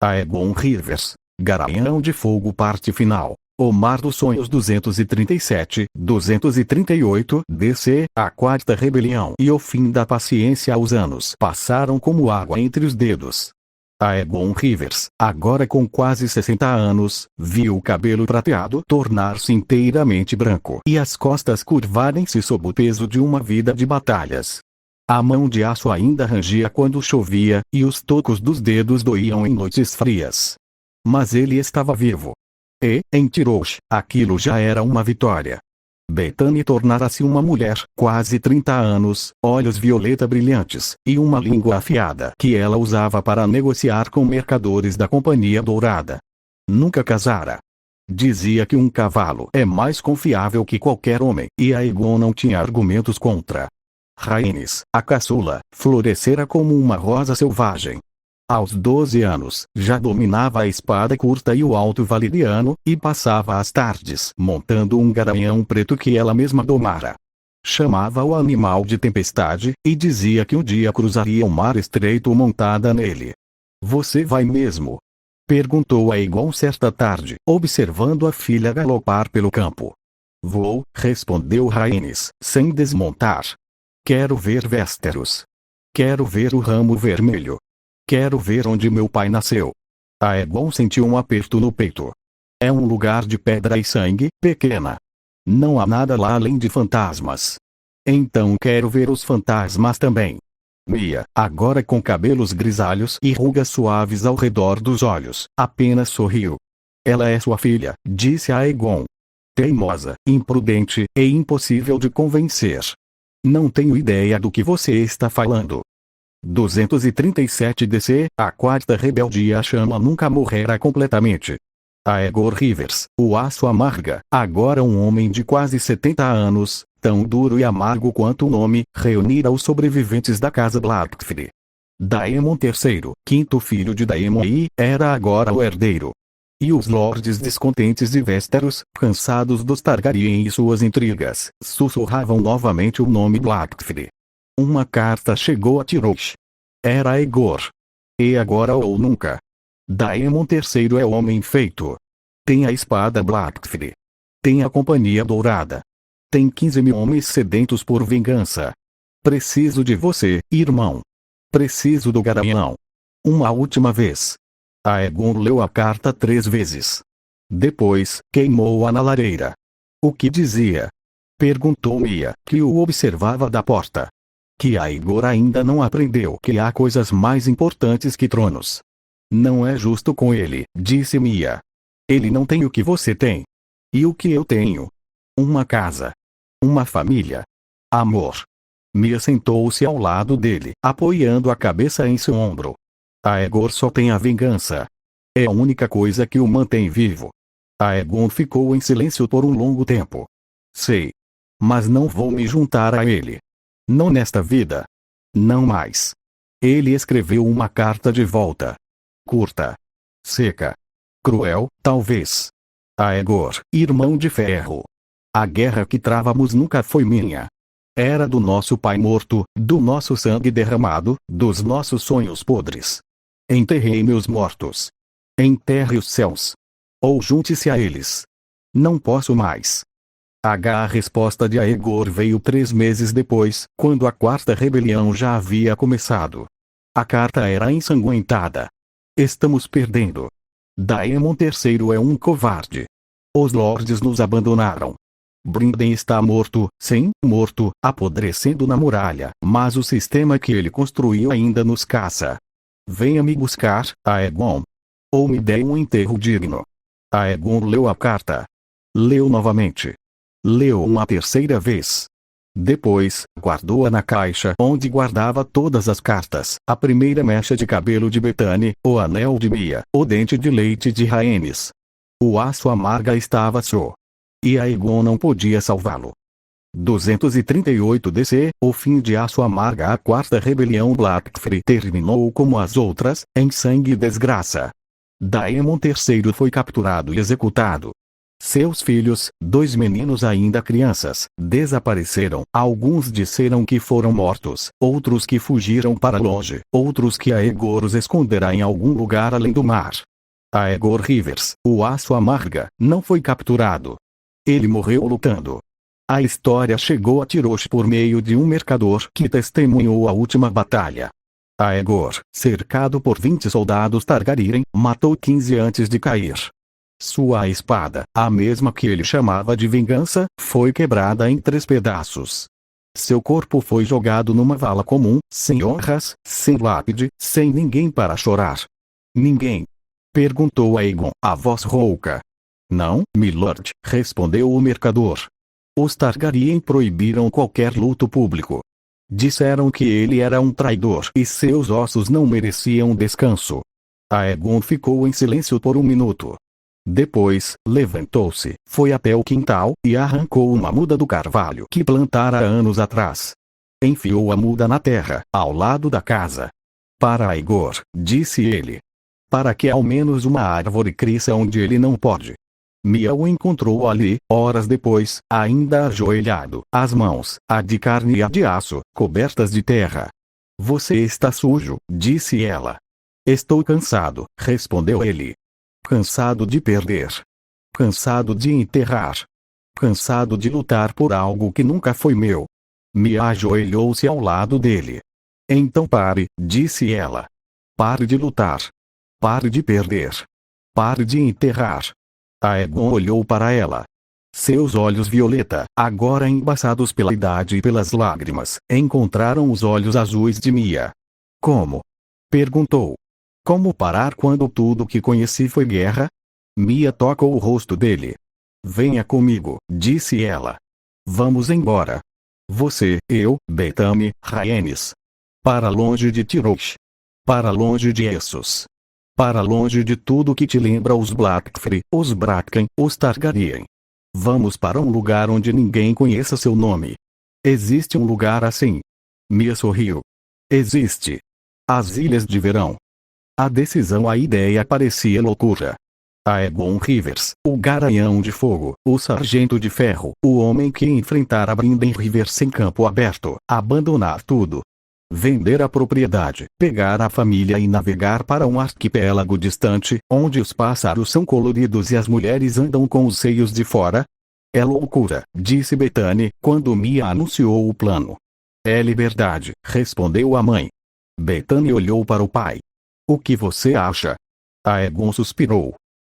Aegon Rivers, Garanhão de Fogo parte final. O Mar dos Sonhos 237, 238 DC, a quarta rebelião e o fim da paciência. Os anos passaram como água entre os dedos. Aegon Rivers, agora com quase 60 anos, viu o cabelo prateado tornar-se inteiramente branco e as costas curvarem-se sob o peso de uma vida de batalhas. A mão de aço ainda rangia quando chovia, e os tocos dos dedos doíam em noites frias. Mas ele estava vivo. E, em Tyrosh, aquilo já era uma vitória. Bethany tornara-se uma mulher, quase 30 anos, olhos violeta brilhantes, e uma língua afiada que ela usava para negociar com mercadores da Companhia Dourada. Nunca casara. Dizia que um cavalo é mais confiável que qualquer homem, e Aegon não tinha argumentos contra. Rhaenys, a caçula, florescera como uma rosa selvagem. Aos 12 anos, já dominava a espada curta e o alto valeriano, e passava as tardes montando um garanhão preto que ela mesma domara. Chamava o animal de Tempestade, e dizia que um dia cruzaria o mar estreito montada nele. "Você vai mesmo?" perguntou Aegon certa tarde, observando a filha galopar pelo campo. "Vou", respondeu Rhaenys, sem desmontar. "Quero ver Westeros. Quero ver o Ramo Vermelho. Quero ver onde meu pai nasceu." Aegon sentiu um aperto no peito. "É um lugar de pedra e sangue, pequena. Não há nada lá além de fantasmas." "Então quero ver os fantasmas também." Mia, agora com cabelos grisalhos e rugas suaves ao redor dos olhos, apenas sorriu. "Ela é sua filha", disse Aegon. "Teimosa, imprudente e impossível de convencer." "Não tenho ideia do que você está falando." 237 DC, a quarta rebeldia. A chama nunca morrerá completamente. Aegon Rivers, o aço amarga, agora um homem de quase 70 anos, tão duro e amargo quanto o nome, reunira os sobreviventes da casa Blackfyre. Daemon III, quinto filho de Daemon I, era agora o herdeiro. E os lordes descontentes de Westeros, cansados dos Targaryen e suas intrigas, sussurravam novamente o nome Blackfyre. Uma carta chegou a Tyrosh. Era Aegor. E agora ou nunca. Daemon III é homem feito. Tem a espada Blackfyre. Tem a Companhia Dourada. Tem 15.000 homens sedentos por vingança. Preciso de você, irmão. Preciso do Garanhão. Uma última vez. Aegon leu a carta 3 vezes. Depois, queimou-a na lareira. "O que dizia?" perguntou Mia, que o observava da porta. "Que Aegor ainda não aprendeu que há coisas mais importantes que tronos." "Não é justo com ele", disse Mia. "Ele não tem o que você tem. E o que eu tenho? Uma casa. Uma família. Amor." Mia sentou-se ao lado dele, apoiando a cabeça em seu ombro. "Aegor só tem a vingança. É a única coisa que o mantém vivo." Aegon ficou em silêncio por um longo tempo. "Sei. Mas não vou me juntar a ele. Não nesta vida. Não mais." Ele escreveu uma carta de volta. Curta. Seca. Cruel, talvez. "Aegor, irmão de ferro. A guerra que travamos nunca foi minha. Era do nosso pai morto, do nosso sangue derramado, dos nossos sonhos podres. Enterrei meus mortos. Enterre os céus. Ou junte-se a eles. Não posso mais." A resposta de Aegor veio 3 meses depois, quando a quarta rebelião já havia começado. A carta era ensanguentada. "Estamos perdendo. Daemon III é um covarde. Os lordes nos abandonaram. Brinden está morto, sim, morto, apodrecendo na muralha, mas o sistema que ele construiu ainda nos caça. Venha me buscar, Aegon. Ou me dê um enterro digno." Aegon leu a carta. Leu novamente. Leu uma terceira vez. Depois, guardou-a na caixa onde guardava todas as cartas, a primeira mecha de cabelo de Bethany, o anel de Mia, o dente de leite de Rhaenys. O aço amarga estava só. E Aegon não podia salvá-lo. 238 DC, o fim de Aço Amarga. A quarta rebelião Blackfyre terminou como as outras, em sangue e desgraça. Daemon III foi capturado e executado. Seus filhos, 2 meninos ainda crianças, desapareceram. Alguns disseram que foram mortos, outros que fugiram para longe, outros que Aegor os esconderá em algum lugar além do mar. Aegor Rivers, o aço amarga, não foi capturado. Ele morreu lutando. A história chegou a Tirosh por meio de um mercador que testemunhou a última batalha. Aegor, cercado por 20 soldados Targaryen, matou 15 antes de cair. Sua espada, a mesma que ele chamava de vingança, foi quebrada em 3 pedaços. Seu corpo foi jogado numa vala comum, sem honras, sem lápide, sem ninguém para chorar. Ninguém? Perguntou Aegon, a voz rouca. Não, milord, respondeu o mercador. Os Targaryen proibiram qualquer luto público. Disseram que ele era um traidor e seus ossos não mereciam descanso. Aegon ficou em silêncio por 1 minuto. Depois, levantou-se, foi até o quintal, e arrancou uma muda do carvalho que plantara anos atrás. Enfiou a muda na terra, ao lado da casa. Para Aegor, disse ele. Para que ao menos uma árvore cresça onde ele não pode. Mia o encontrou ali, horas depois, ainda ajoelhado, as mãos, a de carne e a de aço, cobertas de terra. Você está sujo, disse ela. Estou cansado, respondeu ele. Cansado de perder. Cansado de enterrar. Cansado de lutar por algo que nunca foi meu. Mia ajoelhou-se ao lado dele. Então pare, disse ela. Pare de lutar. Pare de perder. Pare de enterrar. Aegon olhou para ela. Seus olhos violeta, agora embaçados pela idade e pelas lágrimas, encontraram os olhos azuis de Mia. Como? Perguntou. Como parar quando tudo que conheci foi guerra? Mia tocou o rosto dele. Venha comigo, disse ela. Vamos embora. Você, eu, Bethany, Rhaenys. Para longe de Tirosh. Para longe de Essos. Para longe de tudo que te lembra os Blackfyre, os Bracken, os Targaryen. Vamos para um lugar onde ninguém conheça seu nome. Existe um lugar assim. Mia sorriu. Existe. As Ilhas de Verão. A decisão, a ideia parecia loucura. Aegon Rivers, o Garanhão de Fogo, o Sargento de Ferro, o homem que enfrentara Brynden Rivers em campo aberto, abandonar tudo. Vender a propriedade, pegar a família e navegar para um arquipélago distante, onde os pássaros são coloridos e as mulheres andam com os seios de fora? É loucura, disse Bethany, quando Mia anunciou o plano. É liberdade, respondeu a mãe. Bethany olhou para o pai. O que você acha? Aegon suspirou.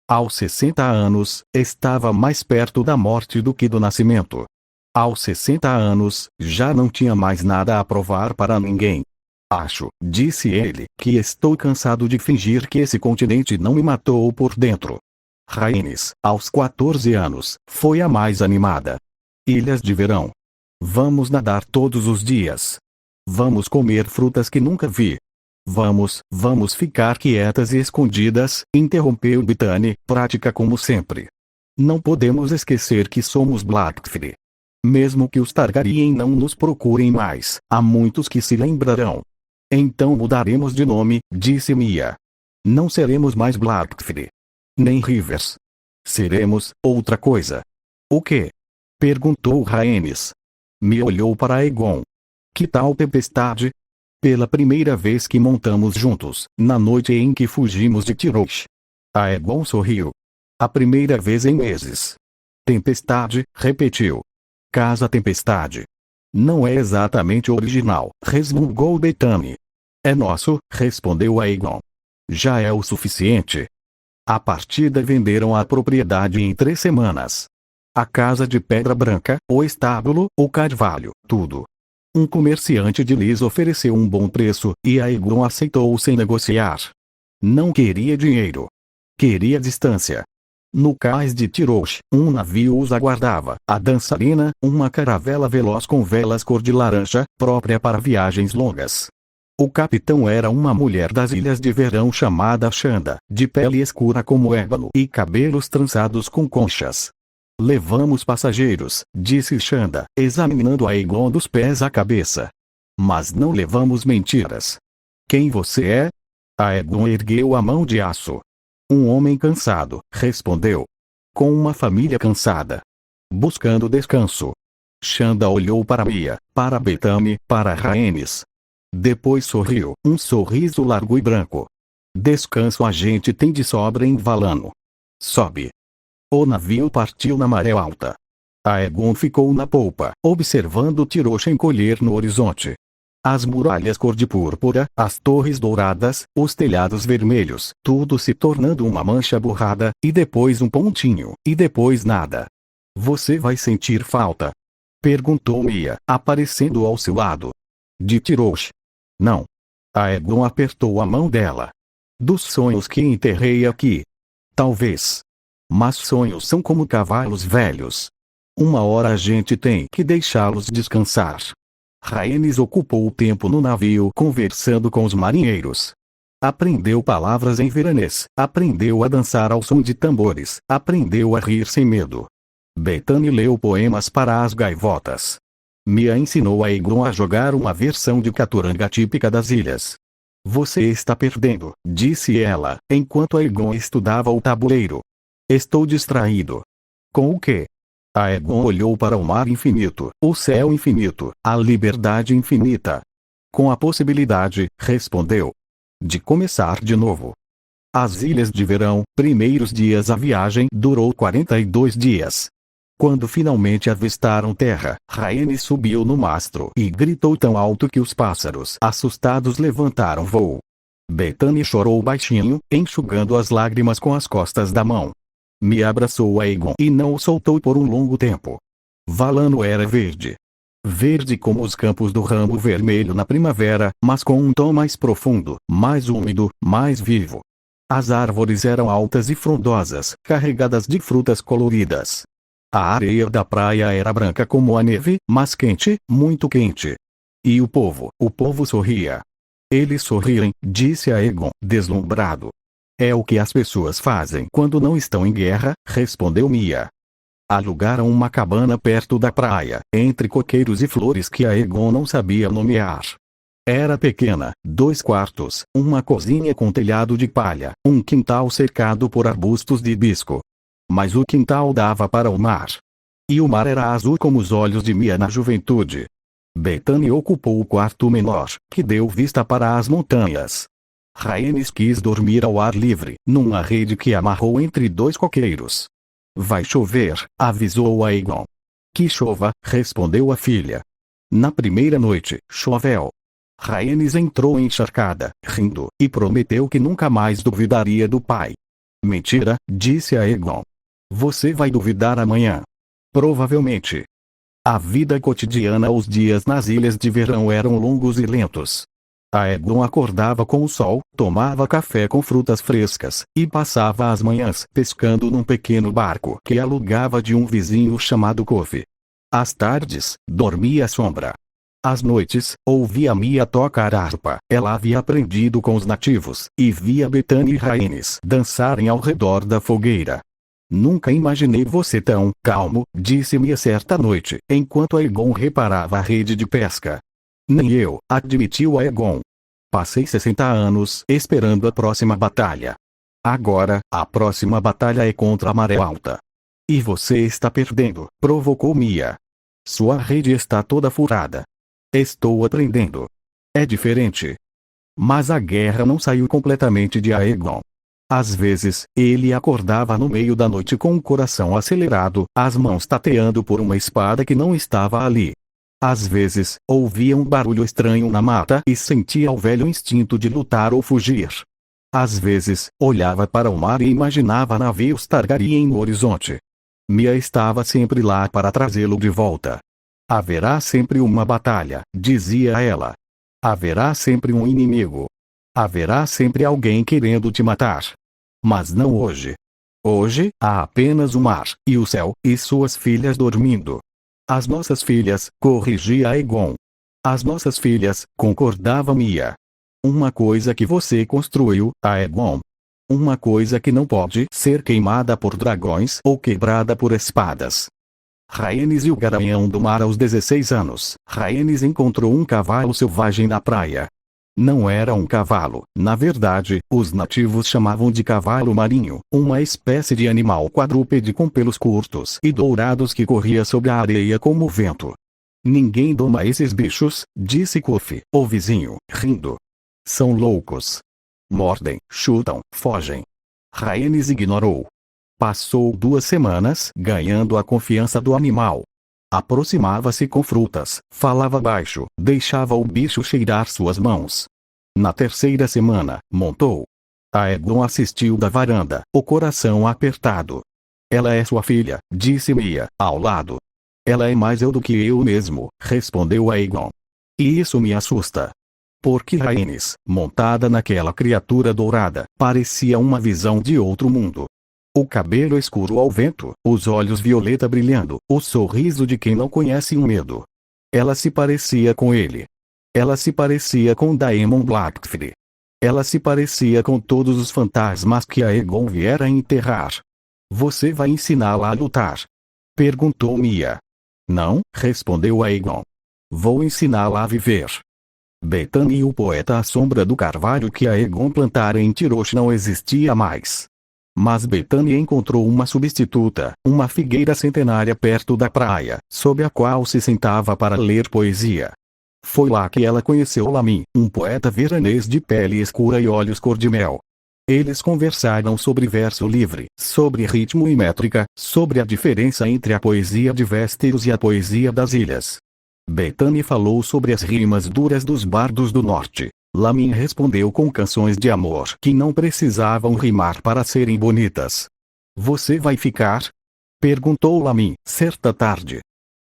Aos 60 anos, estava mais perto da morte do que do nascimento. Aos 60 anos, já não tinha mais nada a provar para ninguém. Acho, disse ele, que estou cansado de fingir que esse continente não me matou por dentro. Rhaenys, aos 14 anos, foi a mais animada. Ilhas de Verão. Vamos nadar todos os dias. Vamos comer frutas que nunca vi. Vamos ficar quietas e escondidas, interrompeu Bethany, prática como sempre. Não podemos esquecer que somos Blackfyre. Mesmo que os Targaryen não nos procurem mais, há muitos que se lembrarão. Então mudaremos de nome, disse Mia. Não seremos mais Blackfyre. Nem Rivers. Seremos outra coisa. O quê? Perguntou Rhaenys. Mia olhou para Aegon. Que tal tempestade? Pela primeira vez que montamos juntos, na noite em que fugimos de Tirosh. Aegon sorriu. A primeira vez em meses. Tempestade, repetiu. Casa Tempestade. Não é exatamente original, resmungou Bethany. É nosso, respondeu Aegon. Já é o suficiente. A partida venderam a propriedade em 3 semanas. A casa de pedra branca, o estábulo, o carvalho, tudo. Um comerciante de Lys ofereceu um bom preço, e Aegon aceitou sem negociar. Não queria dinheiro. Queria distância. No cais de Tirosh, um navio os aguardava, a dançarina, uma caravela veloz com velas cor de laranja, própria para viagens longas. O capitão era uma mulher das Ilhas de Verão chamada Shanda, de pele escura como ébano e cabelos trançados com conchas. Levamos passageiros, disse Shanda, examinando Aegon dos pés à cabeça. Mas não levamos mentiras. Quem você é? Aegon ergueu a mão de aço. Um homem cansado, respondeu. com uma família cansada, buscando descanso. Xanda olhou para Mia, para Bethany, para Rhaenys. Depois sorriu, um sorriso largo e branco. Descanso a gente tem de sobra em Valano. Sobe. O navio partiu na maré alta. Aegon ficou na polpa, observando Tirosh encolher no horizonte. As muralhas cor de púrpura, as torres douradas, os telhados vermelhos, tudo se tornando uma mancha borrada, e depois um pontinho, e depois nada. Você vai sentir falta? Perguntou Mia, aparecendo ao seu lado. De Tirosh. Não. Aegon apertou a mão dela. Dos sonhos que enterrei aqui. Talvez. Mas sonhos são como cavalos velhos. Uma hora a gente tem que deixá-los descansar. Rhaenys ocupou o tempo no navio conversando com os marinheiros. Aprendeu palavras em veranês, aprendeu a dançar ao som de tambores, aprendeu a rir sem medo. Bethany leu poemas para as gaivotas. Mia ensinou a Aegon a jogar uma versão de caturanga típica das ilhas. Você está perdendo, disse ela, enquanto Aegon estudava o tabuleiro. Estou distraído. Com o quê? Aegon olhou para o mar infinito, o céu infinito, a liberdade infinita. Com a possibilidade, respondeu, de começar de novo. As ilhas de verão, primeiros dias a viagem durou 42 dias. Quando finalmente avistaram terra, Rhaenys subiu no mastro e gritou tão alto que os pássaros assustados levantaram voo. Bethany chorou baixinho, enxugando as lágrimas com as costas da mão. Me abraçou Aegon e não o soltou por um longo tempo. Valano era verde. Verde como os campos do ramo vermelho na primavera, mas com um tom mais profundo, mais úmido, mais vivo. As árvores eram altas e frondosas, carregadas de frutas coloridas. A areia da praia era branca como a neve, mas quente, muito quente. E o povo sorria. Eles sorriem, disse Aegon, deslumbrado. É o que as pessoas fazem quando não estão em guerra, respondeu Mia. Alugaram uma cabana perto da praia, entre coqueiros e flores que Aegon não sabia nomear. Era pequena, 2 quartos, uma cozinha com telhado de palha, um quintal cercado por arbustos de hibisco. Mas o quintal dava para o mar. E o mar era azul como os olhos de Mia na juventude. Bethany ocupou o quarto menor, que deu vista para as montanhas. Rhaenys quis dormir ao ar livre, numa rede que amarrou entre 2 coqueiros. Vai chover, avisou Aegon. Que chova, respondeu a filha. Na primeira noite, choveu. Rhaenys entrou encharcada, rindo, e prometeu que nunca mais duvidaria do pai. Mentira, disse Aegon. Você vai duvidar amanhã. Provavelmente. A vida cotidiana, os dias nas ilhas de verão eram longos e lentos. Aegon acordava com o sol, tomava café com frutas frescas, e passava as manhãs pescando num pequeno barco que alugava de um vizinho chamado Kofi. Às tardes, dormia à sombra. Às noites, ouvia Mia tocar harpa, ela havia aprendido com os nativos, e via Bethany e Rhaenys dançarem ao redor da fogueira. Nunca imaginei você tão calmo, disse Mia certa noite, enquanto Aegon reparava a rede de pesca. Nem eu, admitiu Aegon. Passei 60 anos esperando a próxima batalha. Agora, a próxima batalha é contra a maré alta. E você está perdendo, provocou Mia. Sua rede está toda furada. Estou aprendendo. É diferente. Mas a guerra não saiu completamente de Aegon. Às vezes, ele acordava no meio da noite com o coração acelerado, as mãos tateando por uma espada que não estava ali. Às vezes, ouvia um barulho estranho na mata e sentia o velho instinto de lutar ou fugir. Às vezes, olhava para o mar e imaginava navios Targaryen no horizonte. Mia estava sempre lá para trazê-lo de volta. Haverá sempre uma batalha, dizia ela. Haverá sempre um inimigo. Haverá sempre alguém querendo te matar. Mas não hoje. Hoje, há apenas o mar, e o céu, e suas filhas dormindo. As nossas filhas, corrigia Aegon. As nossas filhas, concordava Mia. Uma coisa que você construiu, Aegon. Uma coisa que não pode ser queimada por dragões ou quebrada por espadas. Rhaenys e o garanhão do mar aos 16 anos. Rhaenys encontrou um cavalo selvagem na praia. Não era um cavalo. Na verdade, os nativos chamavam de cavalo marinho, uma espécie de animal quadrúpede com pelos curtos e dourados que corria sobre a areia como o vento. Ninguém doma esses bichos, disse Kofi, o vizinho, rindo. São loucos. Mordem, chutam, fogem. Rhaenys ignorou. Passou 2 semanas ganhando a confiança do animal. Aproximava-se com frutas, falava baixo, deixava o bicho cheirar suas mãos. Na 3ª semana, montou. Aegon assistiu da varanda, o coração apertado. Ela é sua filha, disse Mia, ao lado. Ela é mais eu do que eu mesmo, respondeu Aegon. E isso me assusta. Porque Rhaenys, montada naquela criatura dourada, parecia uma visão de outro mundo. O cabelo escuro ao vento, os olhos violeta brilhando, o sorriso de quem não conhece o medo. Ela se parecia com ele. Ela se parecia com Daemon Blackfyre. Ela se parecia com todos os fantasmas que Aegon viera enterrar. Você vai ensiná-la a lutar? Perguntou Mia. Não, respondeu Aegon. Vou ensiná-la a viver. Bethany, o poeta à sombra do carvalho que Aegon plantara em Tyrosh, não existia mais. Mas Bethany encontrou uma substituta, uma figueira centenária perto da praia, sob a qual se sentava para ler poesia. Foi lá que ela conheceu Lamin, um poeta veranês de pele escura e olhos cor-de-mel. Eles conversaram sobre verso livre, sobre ritmo e métrica, sobre a diferença entre a poesia de Westeros e a poesia das ilhas. Bethany falou sobre as rimas duras dos bardos do norte. Lamin respondeu com canções de amor que não precisavam rimar para serem bonitas. Você vai ficar? Perguntou Lamin, certa tarde.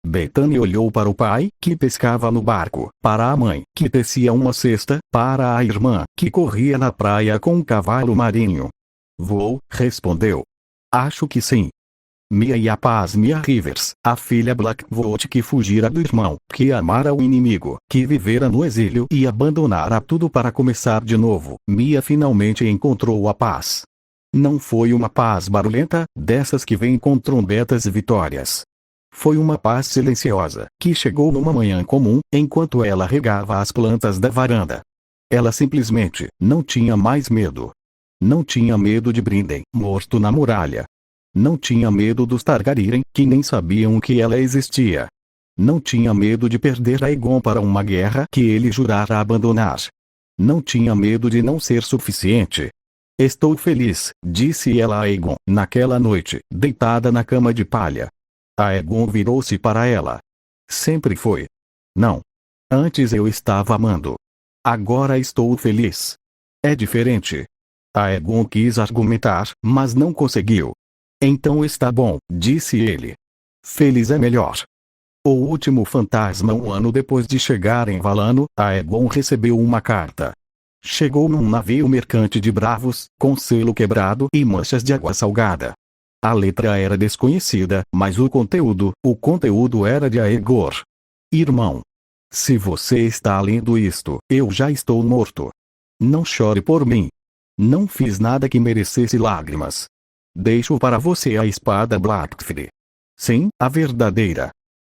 Bethany olhou para o pai, que pescava no barco, para a mãe, que tecia uma cesta, para a irmã, que corria na praia com um cavalo marinho. Vou, respondeu. Acho que sim. Mia e a paz Mia Rivers, a filha Blackwood que fugira do irmão, que amara o inimigo, que vivera no exílio e abandonara tudo para começar de novo. Mia finalmente encontrou a paz. Não foi uma paz barulhenta, dessas que vêm com trombetas e vitórias. Foi uma paz silenciosa, que chegou numa manhã comum, enquanto ela regava as plantas da varanda. Ela simplesmente não tinha mais medo. Não tinha medo de Brinden, morto na muralha. Não tinha medo dos Targaryen, que nem sabiam que ela existia. Não tinha medo de perder Aegon para uma guerra que ele jurara abandonar. Não tinha medo de não ser suficiente. Estou feliz, disse ela a Aegon, naquela noite, deitada na cama de palha. Aegon virou-se para ela. Sempre foi. Não. Antes eu estava amando. Agora estou feliz. É diferente. Aegon quis argumentar, mas não conseguiu. Então está bom, disse ele. Feliz é melhor. O último fantasma, um ano depois de chegar em Valano, Aegon recebeu uma carta. Chegou num navio mercante de bravos, com selo quebrado e manchas de água salgada. A letra era desconhecida, mas o conteúdo era de Aegor. Irmão. Se você está lendo isto, eu já estou morto. Não chore por mim. Não fiz nada que merecesse lágrimas. Deixo para você a espada Blackfyre. Sim, a verdadeira.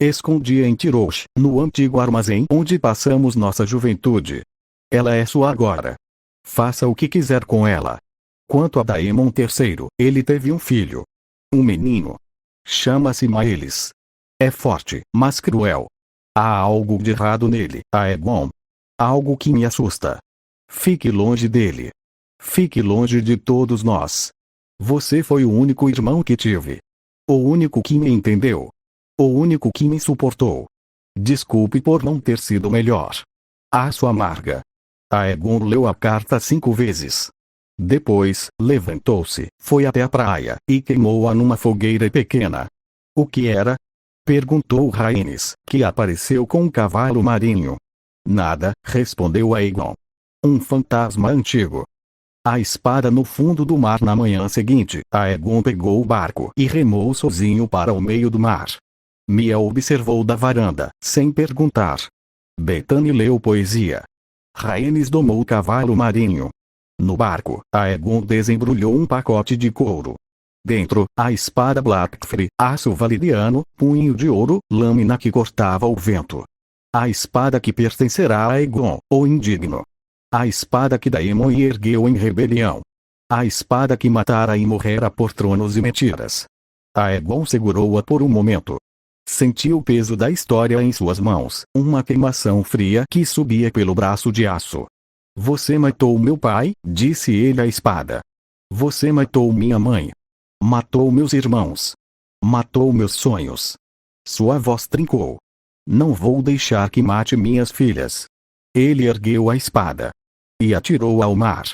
Escondi em Tyrosh, no antigo armazém onde passamos nossa juventude. Ela é sua agora. Faça o que quiser com ela. Quanto a Daemon III, ele teve um filho. Um menino. Chama-se Maelis. É forte, mas cruel. Há algo de errado nele, Aegon. Algo que me assusta. Fique longe dele. Fique longe de todos nós. Você foi o único irmão que tive. O único que me entendeu. O único que me suportou. Desculpe por não ter sido melhor. Aço amarga. Aegon leu a carta 5 vezes. Depois, levantou-se, foi até a praia, e queimou-a numa fogueira pequena. O que era? Perguntou Rhaenys, que apareceu com um cavalo marinho. Nada, respondeu Aegon. Um fantasma antigo. A espada no fundo do mar. Na manhã seguinte, Aegon pegou o barco e remou sozinho para o meio do mar. Mia observou da varanda, sem perguntar. Bethany leu poesia. Rhaenys domou o cavalo marinho. No barco, Aegon desembrulhou um pacote de couro. Dentro, a espada Blackfyre, aço valeriano, punho de ouro, lâmina que cortava o vento. A espada que pertencerá a Aegon, o indigno. A espada que Daemon ergueu em rebelião. A espada que matara e morrera por tronos e mentiras. Aegon segurou-a por um momento. Sentiu o peso da história em suas mãos, uma queimação fria que subia pelo braço de aço. Você matou meu pai, disse ele à espada. Você matou minha mãe. Matou meus irmãos. Matou meus sonhos. Sua voz trincou. Não vou deixar que mate minhas filhas. Ele ergueu a espada e atirou ao mar.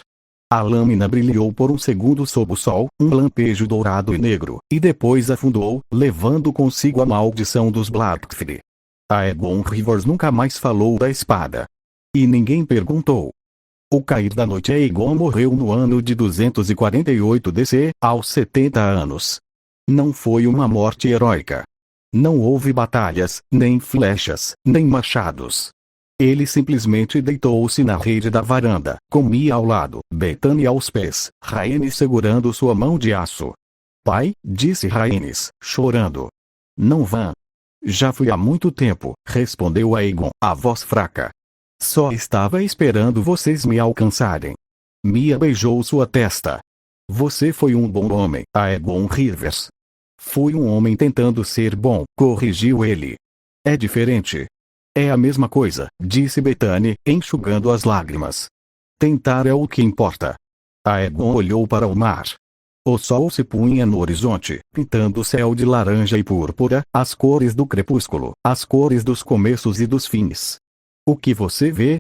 A lâmina brilhou por um segundo sob o sol, um lampejo dourado e negro, e depois afundou, levando consigo a maldição dos Blackfyre. Aegon Rivers nunca mais falou da espada. E ninguém perguntou. O cair da noite. Aegon morreu no ano de 248 DC, aos 70 anos. Não foi uma morte heróica. Não houve batalhas, nem flechas, nem machados. Ele simplesmente deitou-se na rede da varanda, com Mia ao lado, Bethany aos pés, Rhaenys segurando sua mão de aço. Pai, disse Rhaenys, chorando. Não vá. Já fui há muito tempo, respondeu Aegon, a voz fraca. Só estava esperando vocês me alcançarem. Mia beijou sua testa. Você foi um bom homem, Aegon Rivers. Fui um homem tentando ser bom, corrigiu ele. É diferente. É a mesma coisa, disse Bethany, enxugando as lágrimas. Tentar é o que importa. Aegon olhou para o mar. O sol se punha no horizonte, pintando o céu de laranja e púrpura, as cores do crepúsculo, as cores dos começos e dos fins. O que você vê?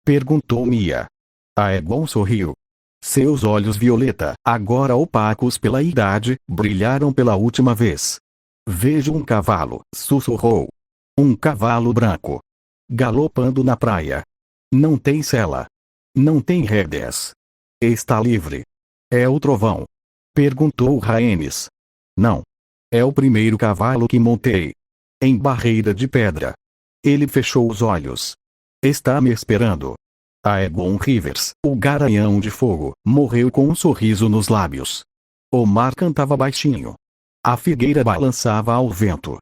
Perguntou Mia. Aegon sorriu. Seus olhos violeta, agora opacos pela idade, brilharam pela última vez. Vejo um cavalo, sussurrou. Um cavalo branco. Galopando na praia. Não tem sela. Não tem rédeas. Está livre. É o trovão? Perguntou Rhaenys. Não. É o primeiro cavalo que montei. Em barreira de pedra. Ele fechou os olhos. Está me esperando. Aegon Rivers, o garanhão de fogo, morreu com um sorriso nos lábios. O mar cantava baixinho. A figueira balançava ao vento.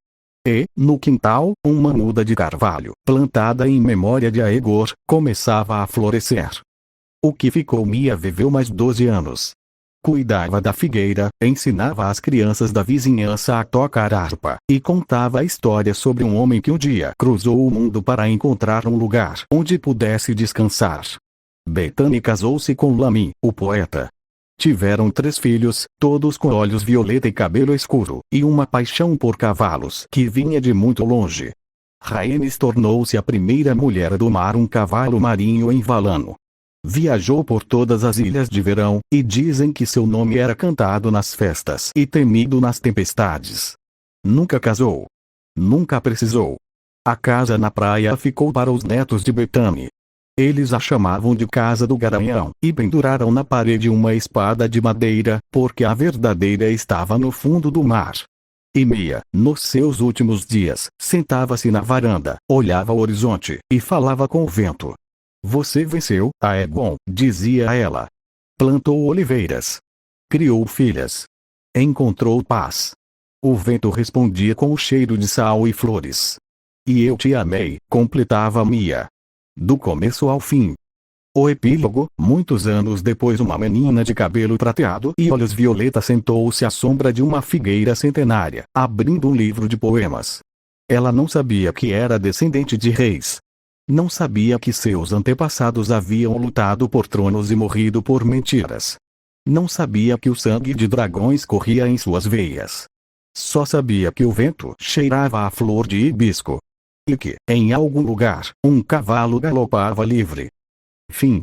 E, no quintal, uma muda de carvalho, plantada em memória de Aegor, começava a florescer. O que ficou Mia viveu mais 12 anos. Cuidava da figueira, ensinava as crianças da vizinhança a tocar harpa, e contava a história sobre um homem que um dia cruzou o mundo para encontrar um lugar onde pudesse descansar. Bethany casou-se com Lamin, o poeta. Tiveram 3 filhos, todos com olhos violeta e cabelo escuro, e uma paixão por cavalos que vinha de muito longe. Rhaenys tornou-se a primeira mulher a domar um cavalo marinho em Valano. Viajou por todas as ilhas de verão, e dizem que seu nome era cantado nas festas e temido nas tempestades. Nunca casou. Nunca precisou. A casa na praia ficou para os netos de Bethany. Eles a chamavam de Casa do Garanhão, e penduraram na parede uma espada de madeira, porque a verdadeira estava no fundo do mar. E Mia, nos seus últimos dias, sentava-se na varanda, olhava o horizonte, e falava com o vento. Você venceu, Aegon, dizia ela. Plantou oliveiras. Criou filhas. Encontrou paz. O vento respondia com o cheiro de sal e flores. E eu te amei, completava Mia. Do começo ao fim. O epílogo, muitos anos depois, uma menina de cabelo prateado e olhos violeta sentou-se à sombra de uma figueira centenária, abrindo um livro de poemas. Ela não sabia que era descendente de reis. Não sabia que seus antepassados haviam lutado por tronos e morrido por mentiras. Não sabia que o sangue de dragões corria em suas veias. Só sabia que o vento cheirava a flor de hibisco. E que, em algum lugar, um cavalo galopava livre. Fim.